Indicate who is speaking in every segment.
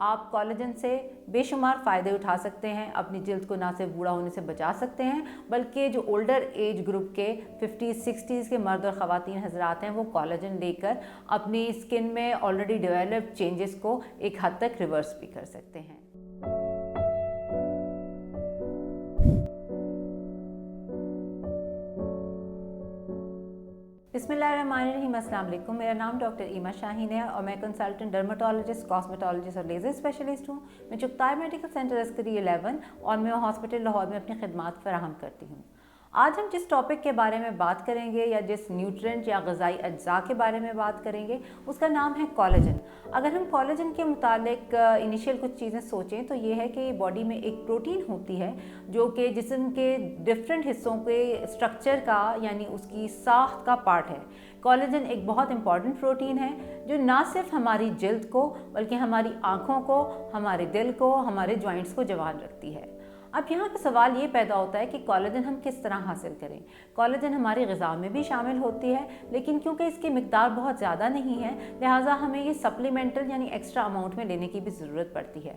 Speaker 1: आप कॉलेजन से बेशुमार फ़ायदे उठा सकते हैं। अपनी जल्द को ना सिर्फ बूढ़ा होने से बचा सकते हैं, बल्कि जो ओल्डर एज ग्रुप के 50-60s के मर्द और ख़वातीन हज़रात हैं, वो कॉलेजन लेकर अपनी स्किन में ऑलरेडी डेवलप्ड चेंजेस को एक हद तक रिवर्स भी कर सकते हैं। बिस्मिल्लाहिर्रहमानिर्रहीम, अस्सलाम वालेकुम। मेरा नाम डॉक्टर ईमा शाहीन है और मैं कंसल्टेंट डर्मेटोलॉजिस्ट, कॉस्मेटोलॉजिस्ट और लेज़र स्पेशलिस्ट हूँ। मैं चुगताई मेडिकल सेंटर अस्करी 11 और मैं हॉस्पिटल लाहौर में अपनी खिदमात फराहम करती हूँ। आज हम जिस टॉपिक के बारे में बात करेंगे या जिस न्यूट्रिएंट या ग़िज़ाई अज्जा के बारे में बात करेंगे, उसका नाम है कोलेजन। अगर हम कोलेजन के मुतालिक इनिशियल कुछ चीज़ें सोचें तो ये है कि बॉडी में एक प्रोटीन होती है जो कि जिस्म के डिफरेंट हिस्सों के स्ट्रक्चर का यानी उसकी साख्त का पार्ट है। कोलेजन एक बहुत इंपॉर्टेंट प्रोटीन है जो ना सिर्फ हमारी जल्द को बल्कि हमारी आँखों को, हमारे दिल को, हमारे जॉइंट्स को जवान रखती है। अब यहाँ पे सवाल ये पैदा होता है कि कोलेजन हम किस तरह हासिल करें। कोलेजन हमारी ग़िज़ा में भी शामिल होती है, लेकिन क्योंकि इसकी मिक़दार बहुत ज़्यादा नहीं है, लिहाजा हमें ये सप्लीमेंटल यानी एक्स्ट्रा अमाउंट में लेने की भी ज़रूरत पड़ती है।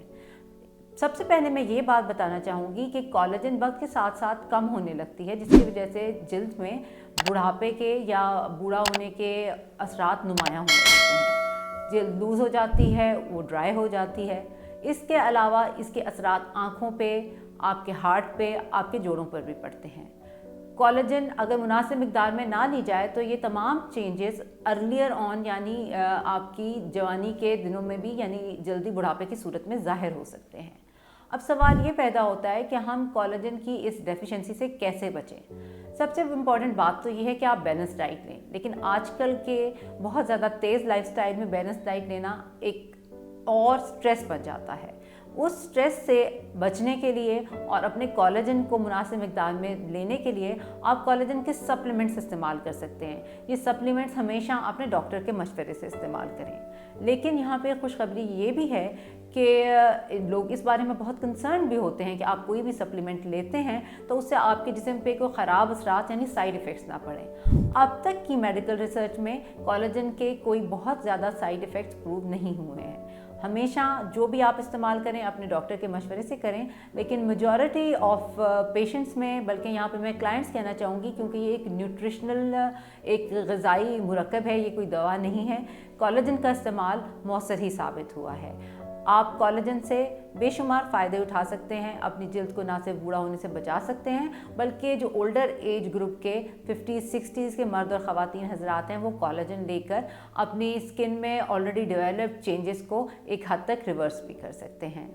Speaker 1: सबसे पहले मैं ये बात बताना चाहूँगी कि कोलेजन वक्त के साथ साथ कम होने लगती है, जिसकी वजह से जल्द में बुढ़ापे के या बूढ़ा होने के असरात नुमायाँ होने लगते हैं। जल्द लूज़ हो जाती है, वो ड्राई हो जाती है। इसके अलावा इसके असरात आँखों पे, आपके हार्ट पे, आपके जोड़ों पर भी पड़ते हैं। कोलेजन अगर मुनासिब मिक़दार में ना ली जाए तो ये तमाम चेंजेस अर्लियर ऑन यानी आपकी जवानी के दिनों में भी यानी जल्दी बुढ़ापे की सूरत में ज़ाहिर हो सकते हैं। अब सवाल ये पैदा होता है कि हम कोलेजन की इस डेफिशिएंसी से कैसे बचें। सबसे इम्पॉर्टेंट बात तो ये है कि आप बैलेंस डाइट लें, लेकिन आजकल के बहुत ज़्यादा तेज़ लाइफस्टाइल में बैलेंस डाइट लेना एक और स्ट्रेस बन जाता है। उस स्ट्रेस से बचने के लिए और अपने कोलेजन को मुनासिब मिक़दार में लेने के लिए आप कोलेजन के सप्लीमेंट्स इस्तेमाल कर सकते हैं। ये सप्लीमेंट्स हमेशा अपने डॉक्टर के मशवरे से इस्तेमाल करें। लेकिन यहाँ पे खुशखबरी ये भी है कि लोग इस बारे में बहुत कंसर्न भी होते हैं कि आप कोई भी सप्लीमेंट लेते हैं तो उससे आपके जिस्म पे कोई ख़राब असरात यानी साइड इफ़ेक्ट्स ना पड़ें। अब तक की मेडिकल रिसर्च में कोलेजन के कोई बहुत ज़्यादा साइड इफ़ेक्ट्स प्रूव नहीं हुए हैं। हमेशा जो भी आप इस्तेमाल करें अपने डॉक्टर के मशवरे से करें, लेकिन मेजॉरिटी ऑफ पेशेंट्स में, बल्कि यहाँ पे मैं क्लाइंट्स कहना चाहूँगी क्योंकि ये एक न्यूट्रिशनल एक ग़िज़ाई मुरक्कब है, ये कोई दवा नहीं है, कोलेजन का इस्तेमाल मौसर ही साबित हुआ है। आप कोलेजन से बेशुमार फ़ायदे उठा सकते हैं। अपनी जल्द को ना सिर्फ बूढ़ा होने से बचा सकते हैं, बल्कि जो ओल्डर एज ग्रुप के 50-60s के मर्द और ख़वातीन हज़रात हैं, वो कोलेजन लेकर अपनी स्किन में ऑलरेडी डेवलप्ड चेंजेस को एक हद तक रिवर्स भी कर सकते हैं।